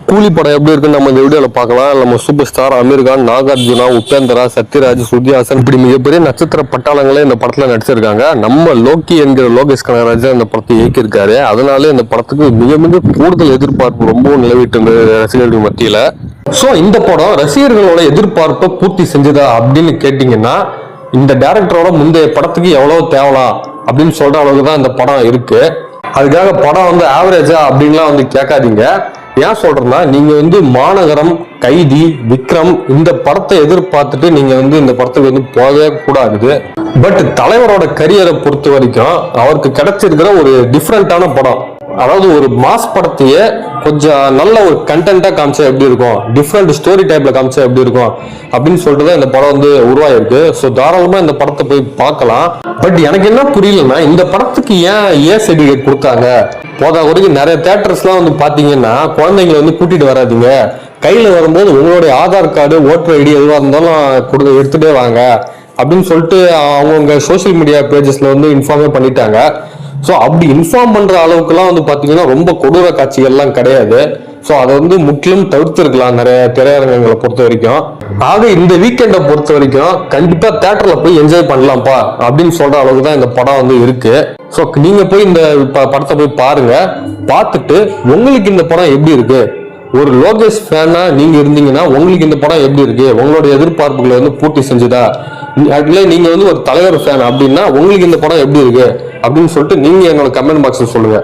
கூலி படம் எப்படி இருக்குன்னு நம்ம இந்த வீடியோல பார்க்கலாம். நம்ம சூப்பர் ஸ்டார் அமீர் கான், நாகார்ஜுனா, உபேந்திரா, சத்யராஜ், ஸ்ருதிஹாசன் இப்படி மிகப்பெரிய நட்சத்திர பட்டாளங்களே இந்த படத்துல நடிச்சிருக்காங்க. நம்ம லோக்கி என்கிற லோகேஷ் கனகராஜ் இந்த படத்தை இயக்கியிருக்காரு. அதனால இந்த படத்துக்கு மிக மிக கூடுதல் எதிர்பார்ப்பு ரொம்ப நிலவிட்டு இருந்தது ரசிகர்கள் மத்தியில. சோ இந்த படம் ரசிகர்களோட எதிர்பார்ப்பை பூர்த்தி செஞ்சதா அப்படின்னு கேட்டீங்கன்னா, இந்த டைரக்டரோட முந்தைய படத்துக்கு எவ்வளவு தேவலாம் அப்படின்னு சொல்ற அளவுக்கு தான் இந்த படம் இருக்கு. அதுக்காக படம் வந்து ஆவரேஜா அப்படின்லாம் வந்து கேட்காதீங்க. ஏன் சொல்றேன்னா, நீங்க வந்து மாநகரம், கைதி, விக்ரம் இந்த படத்தை எதிர்பார்த்துட்டு நீங்க வந்து இந்த படத்துக்கு வந்து போகவே கூடாது. பட் தலைவரோட கரியரை பொறுத்த வரைக்கும் அவருக்கு கிடைச்சிருக்கிற ஒரு டிஃப்ரெண்டான படம், அதாவது ஒரு மாஸ் படத்தையே கொஞ்சம் நல்ல ஒரு கண்டென்ட்டா காமிச்சா எப்படி இருக்கும், டிஃப்ரெண்ட் ஸ்டோரி டைப்ல காமிச்சா எப்படி இருக்கும் அப்படின்னு சொல்லிட்டு தான் இந்த படம் வந்து உருவாயிருக்கு. ஸோ தாராளமா இந்த படத்தை போய் பார்க்கலாம். பட் எனக்கு என்ன புரியலன்னா, இந்த படத்துக்கு ஏன் சர்டிஃபிகேட் கொடுத்தாங்க? போதா வரைக்கும் நிறைய தியேட்டர்ஸ்லாம் வந்து பாத்தீங்கன்னா, குழந்தைங்களை வந்து கூட்டிட்டு வராதீங்க, கையில வரும்போது உங்களுடைய ஆதார் கார்டு, ஓட்டர் ஐடி எதுவாக இருந்தாலும் எடுத்துட்டே வாங்க அப்படின்னு சொல்லிட்டு அவங்க சோசியல் மீடியா பேஜஸ்ல வந்து இன்ஃபார்மே பண்ணிட்டாங்க. ஸோ அப்படி இன்ஃபார்ம் பண்ற அளவுக்குலாம் வந்து பாத்தீங்கன்னா ரொம்ப கொடூர காட்சிகள்லாம் கிடையாது. ஸோ அதை வந்து முற்றிலும் தவிர்த்திருக்கலாம் நிறைய திரையரங்கங்களை பொறுத்த வரைக்கும். ஆக இந்த வீக்கெண்டை பொறுத்த வரைக்கும் கண்டிப்பா தியேட்டர்ல போய் என்ஜாய் பண்ணலாம்ப்பா அப்படின்னு சொல்ற அளவுக்கு தான் இந்த படம் வந்து இருக்கு. ஸோ நீங்க போய் இந்த படத்தை போய் பாருங்க. பார்த்துட்டு உங்களுக்கு இந்த படம் எப்படி இருக்கு, ஒரு லோகேஷ் ஃபேனா நீங்க இருந்தீங்கன்னா உங்களுக்கு இந்த படம் எப்படி இருக்கு, உங்களோட எதிர்பார்ப்புகளை வந்து பூர்த்தி செஞ்சுதா, அதுல நீங்க வந்து ஒரு தலைவர் ஃபேன் அப்படின்னா உங்களுக்கு இந்த படம் எப்படி இருக்கு அப்படின்னு சொல்லிட்டு நீங்க என்னோட கமெண்ட் பாக்ஸ்ல சொல்லுங்க.